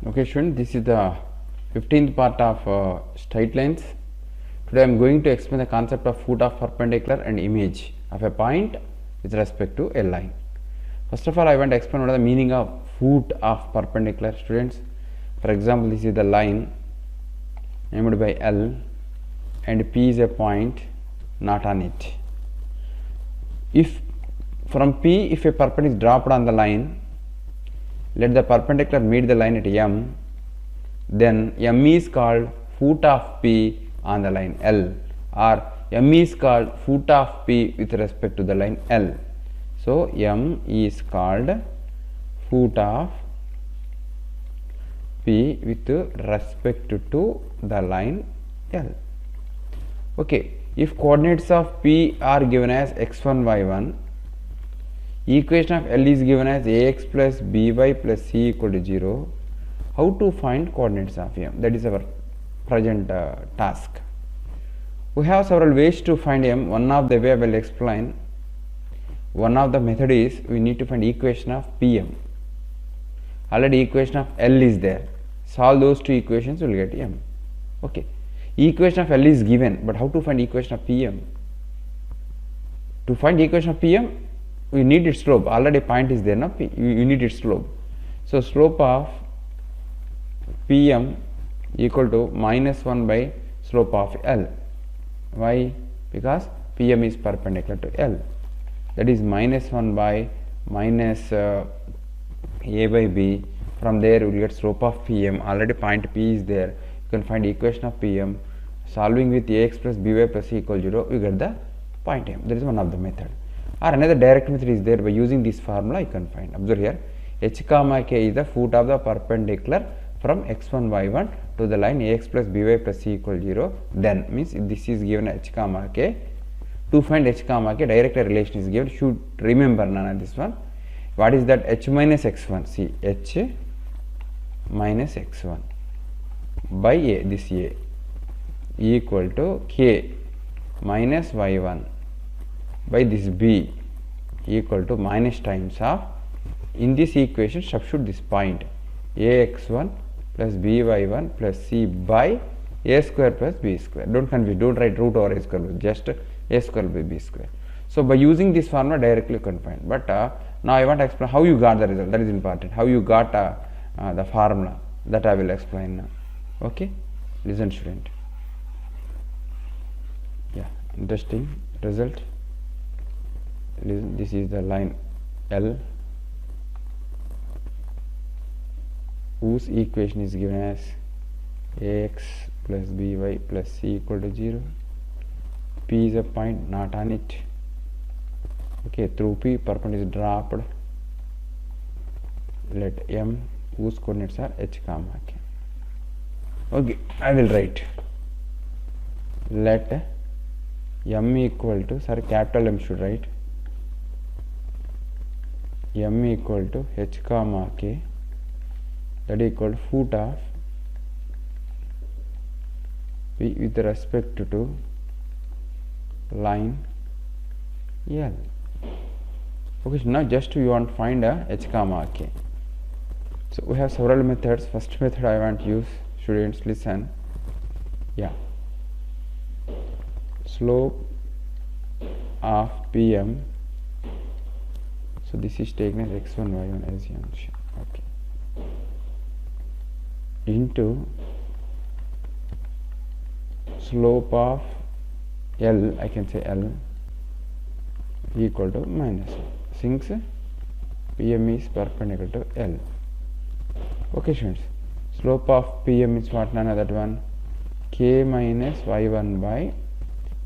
Okay students, this is the 15th part of straight lines. Today I am going to explain the concept of foot of perpendicular and image of a point with respect to a line. First of all, I want to explain what is the meaning of foot of perpendicular, students. For example, this is the line named by L and P is a point not on it. If from P, if a perpendicular is dropped on the line, let the perpendicular meet the line at M, then M is called foot of P on the line L, or M is called foot of P with respect to the line L. So M is called foot of P with respect to the line L. Okay, if coordinates of P are given as x1, y1, equation of L is given as ax plus by plus c equal to 0. How to find coordinates of M? That is our present task. We have several ways to find M. One of the way I will explain. One of the method is we need to find equation of Pm. Already equation of L is there. Solve those two equations, we will get M. Okay. Equation of L is given, but how to find equation of Pm? To find equation of Pm, we need its slope. Already point is there, no? You need its slope. So slope of Pm equal to minus 1 by slope of L. Why? Because Pm is perpendicular to L. That is minus 1 by minus A by B. From there we will get slope of Pm. Already point P is there. You can find equation of Pm. Solving with Ax plus By plus C equal 0, you get the point M. That is one of the method. Or another direct method is there. By using this formula, you can find. Observe here, h comma k is the foot of the perpendicular from x1 y1 to the line ax plus by plus c equal 0. Then means this is given h comma k. To find h comma k, direct relation is given. Should remember none this one. What is that? H minus x1. See, h minus x1 by a, this a equal to k minus y1 by this b equal to minus times of, in this equation substitute this point, ax1 plus by1 plus c by a square plus b square. Don't confuse, don't write root over a square, just a square by b square. So by using this formula directly you can find. But now I want to explain how you got the result. That is important. How you got the formula, that I will explain now. Okay, listen student. Yeah, interesting result. Listen, this is the line L whose equation is given as ax plus by plus c equal to 0. P is a point not on it. Okay, through P perpendicular is dropped. Let M whose coordinates are h comma k. Okay, I will write. Let M equal to, sorry, capital M should write. M equal to h comma k, that equal to foot of P with respect to line L. Okay, so now just you want to find a h comma k. So we have several methods. First method I want to use, students listen. Yeah, slope of Pm. So this is taken as x1 y1 as function. Okay, into slope of L, I can say L equal to minus 1, since Pm is perpendicular to L. Okay students, slope of Pm is what? None other one, k minus y1 by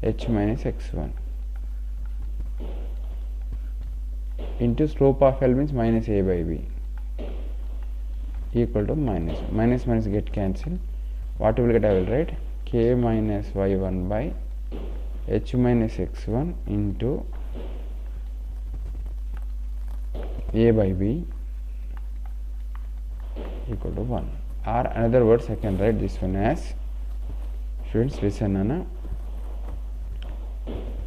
h minus x1 into slope of L means minus a by b equal to minus 1. Minus minus get cancelled. What you will get? I will write k minus y1 by h minus x1 into a by b equal to 1. Or another words, I can write this one as, students listen, Anna,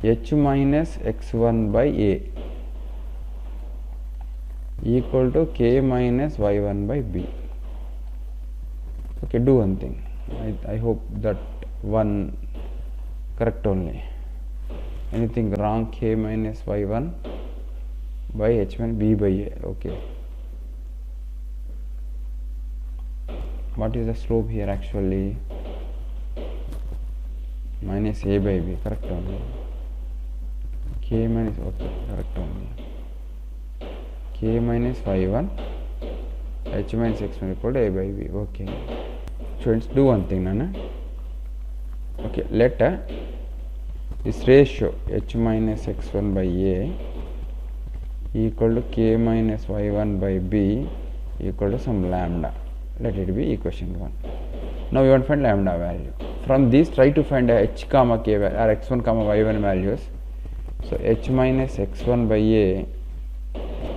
h minus x1 by a equal to k minus y1 by b. Okay, do one thing. I hope that one correct only. Anything wrong? K minus y1 by h1 b by a. Okay. What is the slope here actually? Minus a by b. Correct only. K minus, okay, correct only. K minus y1 h minus x1 equal to a by b. Okay. Students, do one thing, Nana. Okay, let this ratio h minus x1 by a equal to k minus y1 by b equal to some lambda. Let it be equation 1. Now we want to find lambda value. From this, try to find a h comma k value or x1 comma y1 values. So h minus x1 by a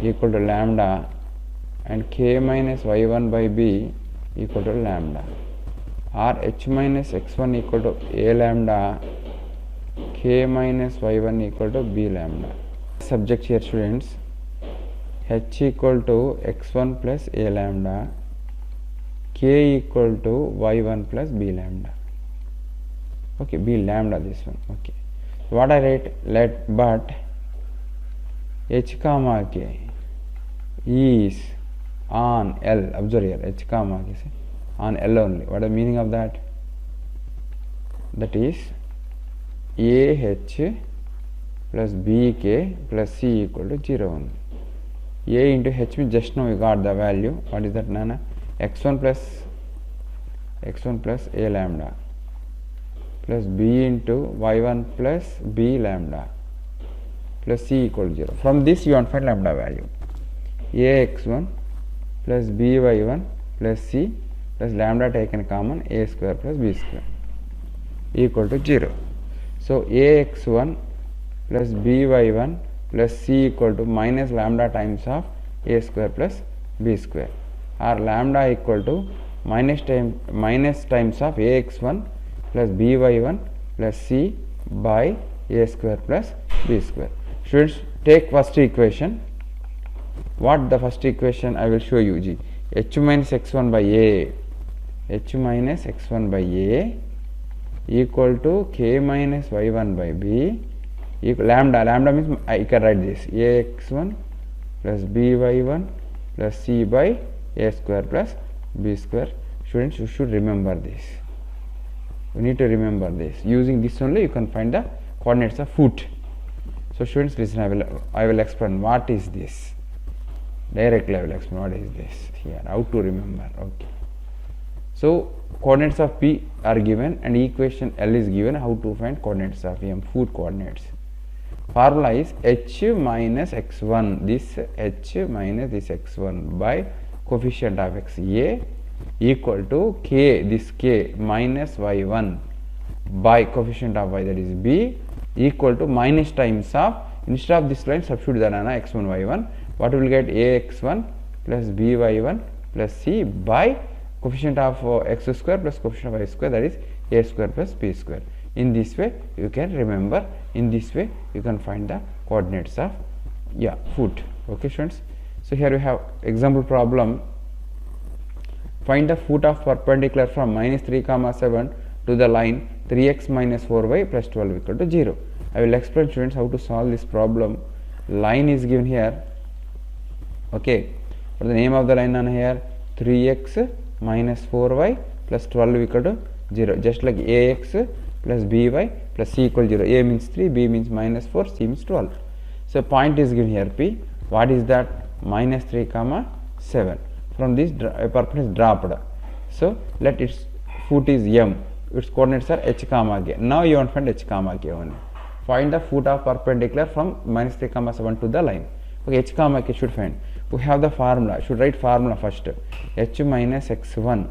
equal to lambda and k minus y1 by b equal to lambda, or h minus x1 equal to a lambda, k minus y1 equal to b lambda. Subject here, students, h equal to x1 plus a lambda, k equal to y1 plus b lambda. Okay, b lambda, this one. Okay, what I write? Let but h comma k is on L. Observe here, h comma k on L only. What is the meaning of that? That is AH plus BK plus C equal to 0 only. A into H means just now we got the value. What is that, Nana? x1 plus a lambda plus b into y1 plus b lambda plus c equal to 0. From this you want to find lambda value. Ax1 plus by1 plus c plus lambda taken common a square plus b square equal to 0. So ax1 plus by1 plus c equal to minus lambda times of a square plus b square, or lambda equal to minus times of ax1 plus by1 plus c by a square plus b square. Students, take first equation. What the first equation? I will show you. G, h minus x1 by a, h minus x1 by a equal to k minus y1 by b equal lambda means I can write this ax1 plus by1 plus c by a square plus b square. Students, you should remember this. You need to remember this. Using this only you can find the coordinates of foot. So students, listen, I will explain what is this. Directly I will explain what is this here, how to remember. Okay. So coordinates of P are given and equation L is given. How to find coordinates of M, foot coordinates. Formula is h minus x1, this h minus this x1 by coefficient of x a equal to k, this k minus y1 by coefficient of y, that is b, equal to minus times of, instead of this line substitute the x1 y1, what we will get? ax1 plus by1 plus c by coefficient of x square plus coefficient of y square, that is a square plus b square. In this way you can remember, in this way you can find the coordinates of foot. Okay, students. So here we have example problem. Find the foot of perpendicular from minus 3 comma 7 to the line 3x minus 4y plus 12 equal to 0. I will explain, students, how to solve this problem. Line is given here. Okay, what the name of the line on here? 3x minus 4y plus 12 equal to 0. Just like ax plus by plus c equal to 0. A means 3, b means minus 4, c means 12. So point is given here P. What is that? Minus 3 comma 7. From this a perpendicular is dropped. So let its foot is m. Its coordinates are h comma k. Now you want to find h comma k only. Find the foot of perpendicular from minus 3 comma 7 to the line. Okay, h comma k should find. We have the formula. Should write formula first. H minus x1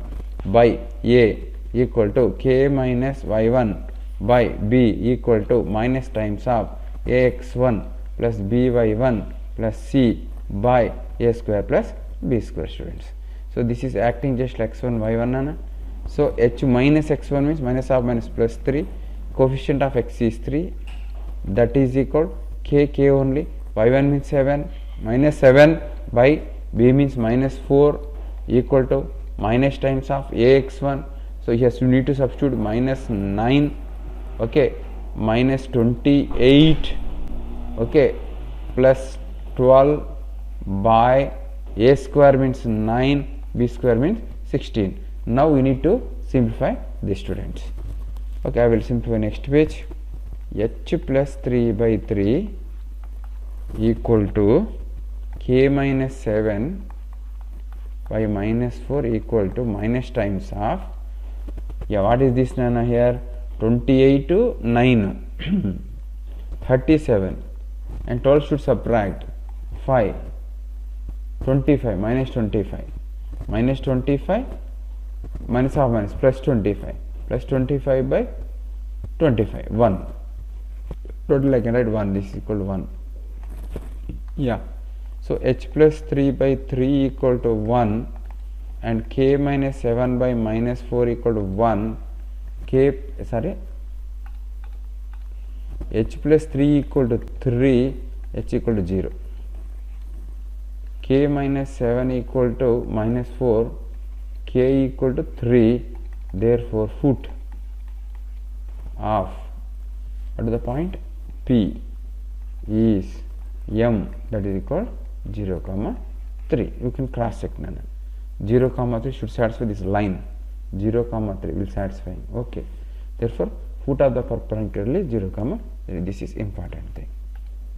by a equal to k minus y1 by b equal to minus times of ax1 plus by1 plus c by a square plus b square, students. So this is acting just like x1 y1 nana. So h minus x1 means minus half minus plus 3, coefficient of x is 3, that is equal k only, y1 means 7 minus 7 by b means minus 4 equal to minus times of ax1. So here you need to substitute minus 9, okay, minus 28, okay, plus 12 by a square means 9, b square means 16. Now we need to simplify these students. Okay, I will simplify next page. H plus 3 by 3 equal to k minus 7 by minus 4 equal to minus times of, yeah, what is this Nana here? 28 to 9 37, and 12 should subtract 5, 25, minus 25, minus 25, minus of minus, plus 25, plus 25 by 25, 1. Total I can write 1, this is equal to 1. Yeah. So h plus 3 by 3 equal to 1, and k minus 7 by minus 4 equal to 1. H plus 3 equal to 3, h equal to 0. K minus 7 equal to minus 4, k equal to 3. Therefore, foot of, what is the point? P is m, that is equal 0 comma 3. You can cross check now. 0 comma 3 should satisfy this line. 0 comma 3 will satisfy. Okay. Therefore, foot of the perpendicular is 0 comma 3. This is important thing.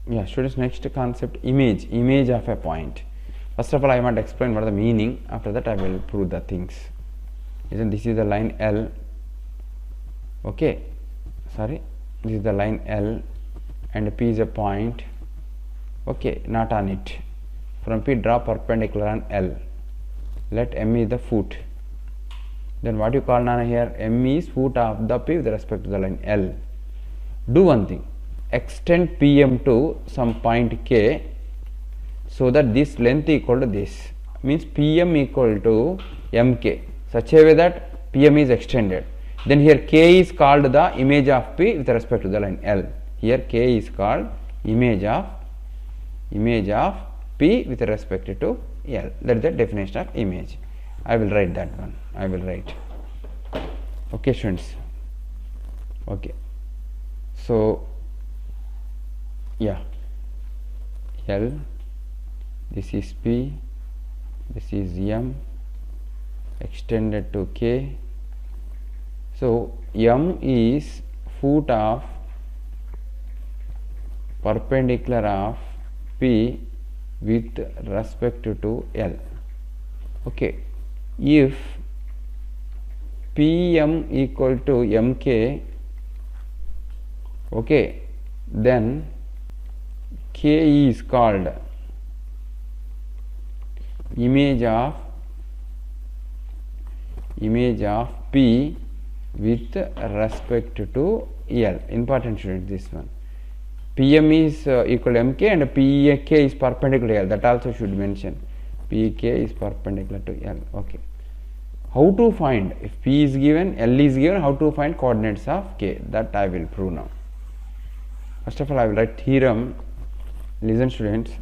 Yeah, students, next concept, image of a point. First of all, I want to explain what is the meaning. After that, I will prove the things. Isn't this is the line L? Okay. Sorry, this is the line L, and P is a point. Okay, not on it. From P, draw perpendicular on L. Let M is the foot. Then what you call Nana here? M is foot of the P with respect to the line L. Do one thing. Extend PM to some point K, so that this length equal to this. Means PM equal to MK. Such a way that PM is extended. Then here K is called the image of P with respect to the line L. Here K is called image of P with respect to L. That is the definition of image. I will write that one. I will write. Okay, students. Okay. So, yeah. L. This is P. This is M. Extended to K. So, M is foot of perpendicular of P with respect to L. Okay. If PM equal to MK, okay, then K is called image of P with respect to L. Important student, this one. PM is equal to MK and PK is perpendicular to L. That also should mention. PK is perpendicular to L. Okay. How to find, if P is given, L is given, how to find coordinates of K? That I will prove now. First of all, I will write theorem. Listen, students.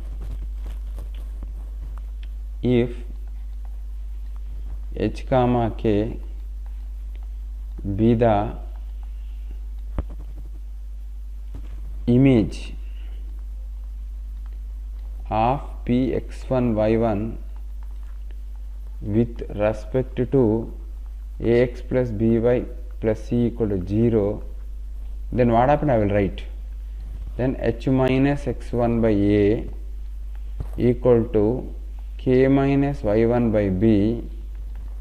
If H comma K be the image of Px1 y1 with respect to ax plus by plus c equal to 0, then what happened? I will write. Then h minus x1 by a equal to k minus y1 by b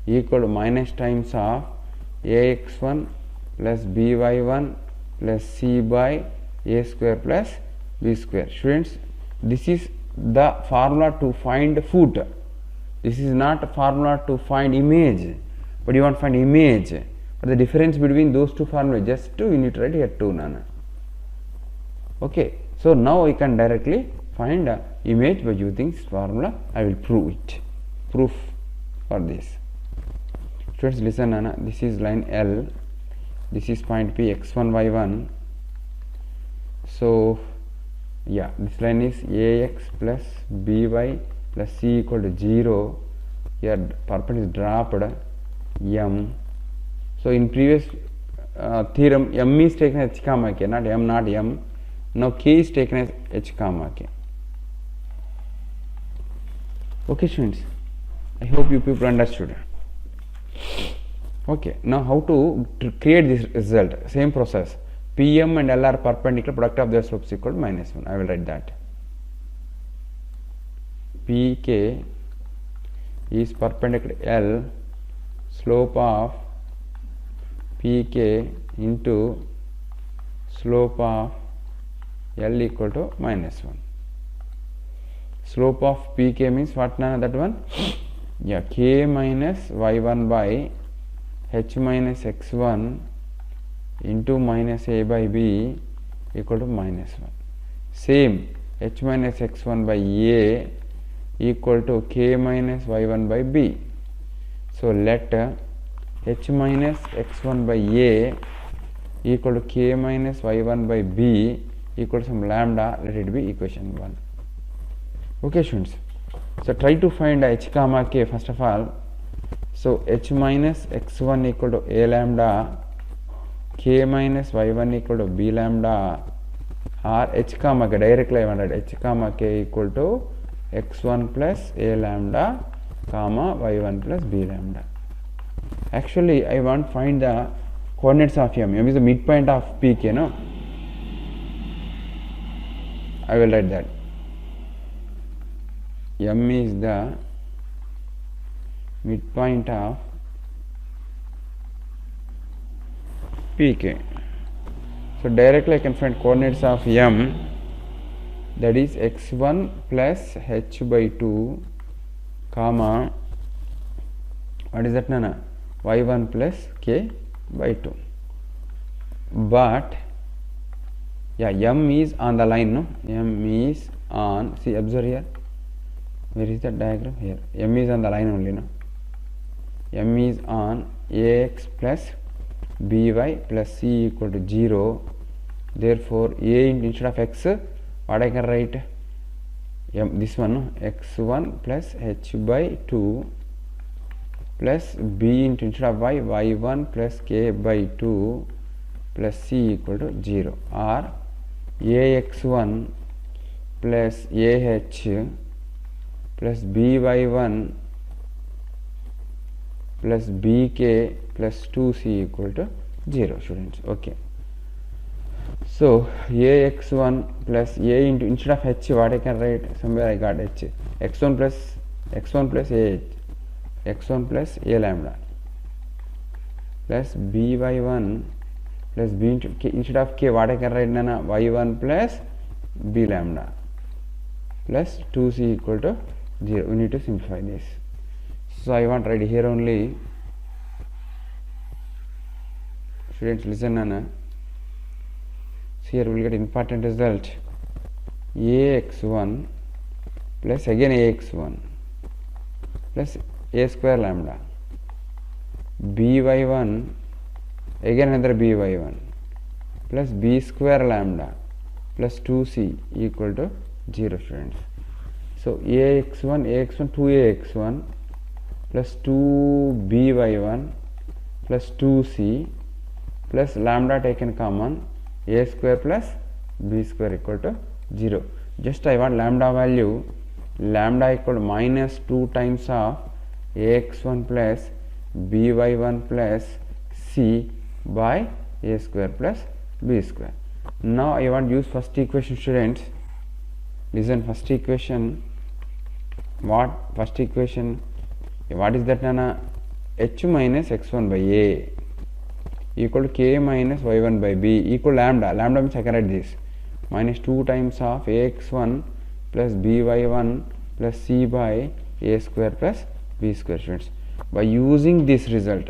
equal to minus times of ax1 plus by1 plus c by a square plus b square. Students, this is the formula to find foot. This is not a formula to find image, but you want to find image. But the difference between those two formulas, just two, you need to write here 2 Nana. Okay, so now I can directly find a image by using this formula. I will prove it. Proof for this. Students, listen Nana. This is line L. This is point P, x1, y1. So, yeah, this line is ax plus by plus c equal to 0. here perpendicular is dropped m. So in previous theorem m is taken as h comma k, not m, not m. Now k is taken as h comma k. Okay students, I hope you people understood. Okay, now how to create this result? Same process. Pm and L are perpendicular, product of their slopes equal to -1. I will write that. Pk is perpendicular L, slope of Pk into slope of L equal to -1. Slope of Pk means what now? That one? Yeah, k minus y1 by h minus x1 into minus a by b equal to -1. Same, h minus x1 by a equal to k minus y1 by b. So let h minus x1 by a equal to k minus y1 by b equal to some lambda, let it be equation 1. Okay students, so try to find h comma k first of all. So h minus x1 equal to a lambda, k minus y1 equal to b lambda, or h comma k, directly I wanted h comma k equal to x1 plus a lambda comma y1 plus b lambda. Actually I want to find the coordinates of m. M is the midpoint of pk, no? I will write that. M is the midpoint of pk. So directly I can find coordinates of m, that is x1 plus h by 2 comma, what is that nana? y1 plus k by 2. But yeah, m is on the line, no? M is on, see, observe here. Where is that diagram? Here. M is on the line only, no? M is on ax plus by plus c equal to 0. Therefore a instead of x, what I can write? M, this one, no? x1 plus h by 2 plus b instead of y, y1 plus k by 2 plus c equal to 0, or ax1 plus ah plus by1 plus bk plus 2c equal to 0, students. Okay. So ax1 plus a into, instead of h, what I can write? Somewhere I got h. x1 plus ah, x1 plus a lambda plus b by 1 plus b into k, instead of k, what I can write? Nana, y1 plus b lambda plus 2c equal to 0. We need to simplify this. So I want to write here only. Students, listen, Nana. So here we will get important result. ax1 plus again ax1 plus a square lambda, by1 again another by1 plus b square lambda plus 2c equal to 0, students. So ax1 2ax1 plus 2by1 plus 2c plus lambda taken common, a square plus b square equal to 0. Just I want lambda value, lambda equal to minus 2 times of ax1 plus by1 plus c by a square plus b square. Now I want to use first equation, students. Listen, first equation. What first equation? What is that, Nana? h minus x1 by a equal to k minus y1 by b equal lambda. Lambda means I can write this minus 2 times of ax1 plus by1 plus c by a square plus b square, students. By using this result,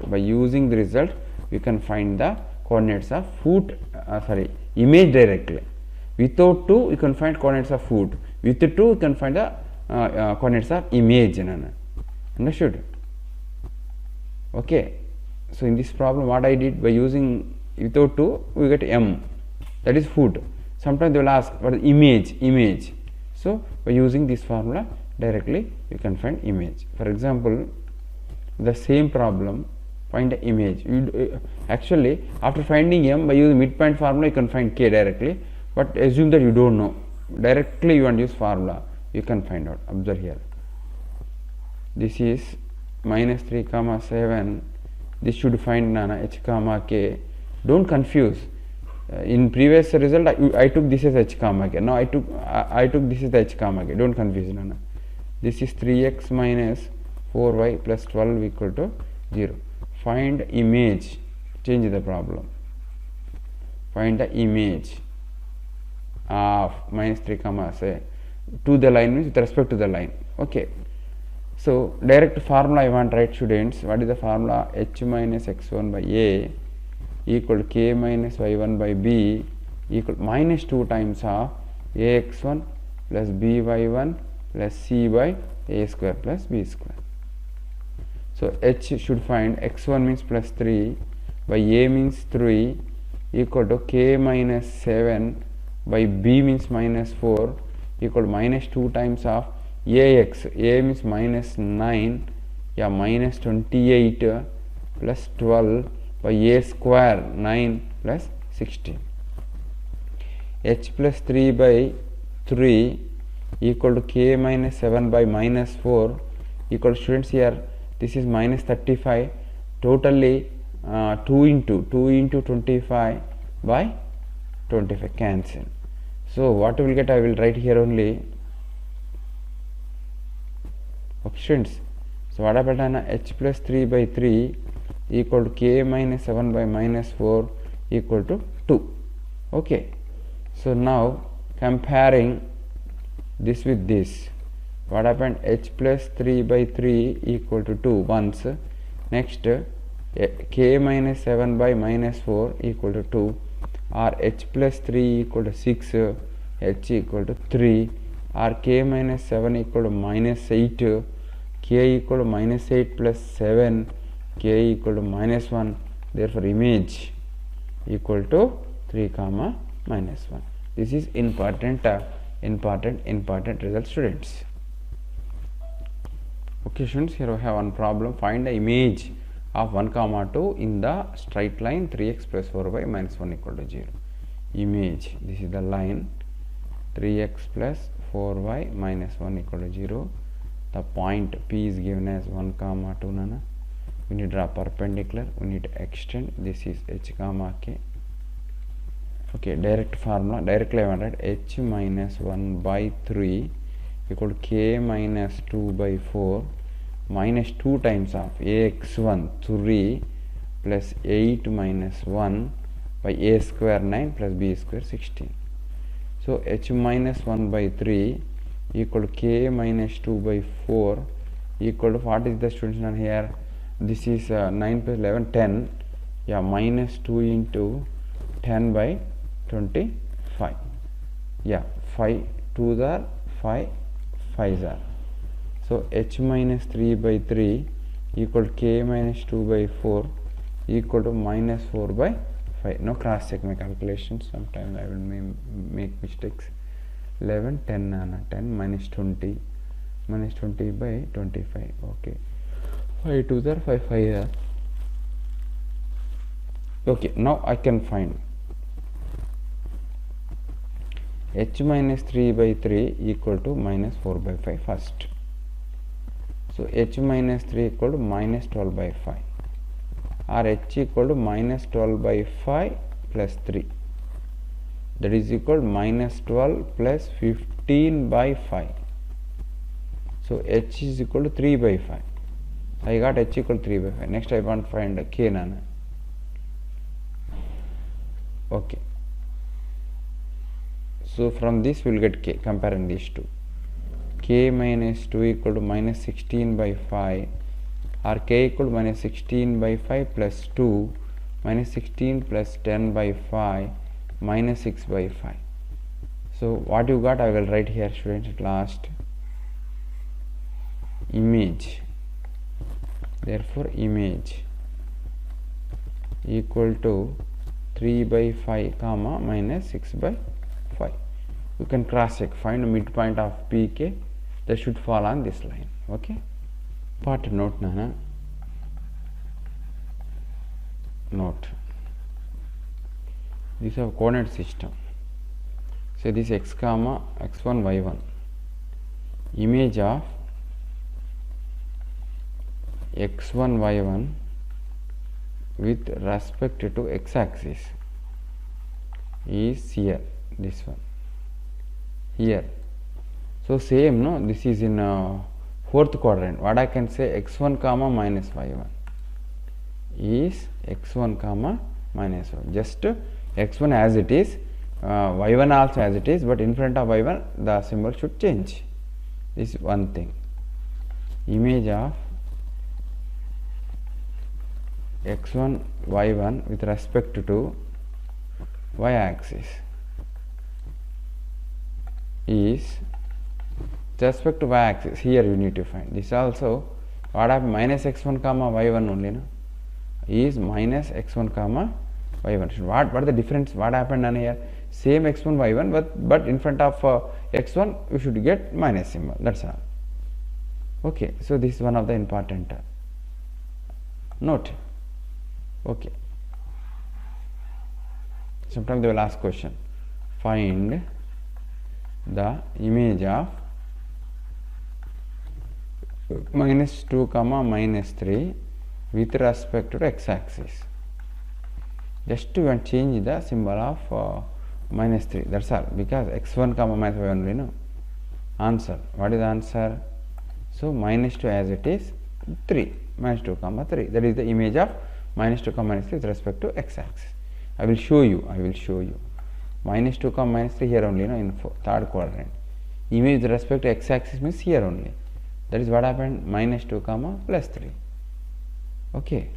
we can find the coordinates of image directly. Without 2, you can find coordinates of foot. With 2, you can find the coordinates of image. Understood? Okay. So in this problem, what I did, by using without 2, we get m, that is foot. Sometimes they will ask what is image. So by using this formula directly, you can find image. For example, the same problem, find the image. Actually, after finding m, by using midpoint formula, you can find k directly, but assume that you don't know. Directly you want to use formula, you can find out. Observe here. This is minus 3 comma 7. This should find h comma k. Don't confuse. In previous result, I took this as h comma k. Now I took this as h comma k. Don't confuse nana. This is 3x minus 4y plus 12 equal to 0. Find image. Change the problem. Find the image of minus 3 comma say to the line, means with respect to the line. Okay. So direct formula I want, right, students? What is the formula? H minus x1 by a equal to k minus y1 by b equal minus 2 times of ax1 plus by1 plus c by a square plus b square. So h should find x1 means plus 3 by a means 3 equal to k minus 7 by b means minus 4 equal to minus 2 times of ax. A means minus 9, yeah, minus 28 plus 12 by a square 9 plus 16. H plus 3 by 3 equal to k minus 7 by minus 4 equal to, students, here this is minus 35, totally 2 into 25 by 25, cancel. So what we will get, I will write here only. Okay, students. So what happened? H plus 3 by 3 equal to k minus 7 by minus 4 equal to 2. Okay. So now comparing this with this, what happened? H plus 3 by 3 equal to 2 once. Next, k minus 7 by minus 4 equal to 2, or h plus 3 equal to 6, h equal to 3, or k minus 7 equal to minus 8, k equal to minus 8 plus 7, k equal to minus 1. Therefore image equal to 3 comma minus 1. This is important result, students. Okay, students, here we have one problem. Find the image of 1 comma 2 in the straight line 3x plus 4y minus 1 equal to 0. Image, this is the line 3x plus 4y minus 1 equal to 0. The point P is given as 1 comma 2 nana. We need to draw perpendicular, we need to extend. This is h comma k. Okay, direct formula, directly I wanted h minus 1 by 3 equal to k minus 2 by 4 minus 2 times of ax1 3 plus 8 minus 1 by a square 9 plus b square 16. So h minus 1 by 3 equal to k minus 2 by 4 equal to, what is the, students, on here? This is 9 plus 11, 10. Yeah, minus 2 into 10 by 25. Yeah, 5 2s are 5, 5s are. So h minus 3 by 3 equal to k minus 2 by 4 equal to minus 4 by 5. Now cross check my calculations. Sometimes I will make mistakes. 11, 10 nana, 10 minus 20 by 25. Okay, 5 2s are 5, 5 are. Okay, now I can find h minus 3 by 3 equal to minus 4 by 5 first. So h minus 3 equal to minus 12 by 5, or h equal to minus 12 by 5 plus 3, that is equal to minus 12 plus 15 by 5. So h is equal to 3 by 5. I got h equal to 3 by 5. Next I want to find k nana. Okay. So from this we will get k, comparing these two. K minus 2 equal to minus 16 by 5, or k equal to minus 16 by 5 plus 2 minus 16 plus 10 by 5 minus 6 by 5. So what you got, I will write here, students, at last. Image, therefore image equal to 3 by 5 comma minus 6 by 5. You can cross check, find the midpoint of pk that should fall on this line. Okay, part note nana, note, this is a coordinate system. So this x comma x1 y1, image of x1 y1 with respect to x axis is here, this one here. So same, no, this is in fourth quadrant. What I can say, x1 comma minus y1 is x1 comma minus 1, just x1 as it is, y1 also as it is, but in front of y1 the symbol should change. This is one thing. Image of x1 y1 with respect to y axis is with respect to y axis. Here you need to find this also. What happened, minus x1 comma y1 only, no, is minus x1 comma y1. What the difference, what happened on here, same x1 y1, but in front of x1 you should get minus symbol, that's all. Okay, so this is one of the important note. Okay, sometimes they will ask question, find the image of minus 2 comma minus 3 with respect to x axis. Just to change the symbol of minus 3, that's all, because x1 comma minus y1 only, no. Answer, what is the answer? So minus 2 as it is 3, minus 2 comma 3, that is the image of minus 2 comma minus 3 with respect to x axis. I will show you, minus 2 comma minus 3 here only, no, in third quadrant. Image with respect to x axis means here only. That is what happened, minus 2 comma plus 3. Okay.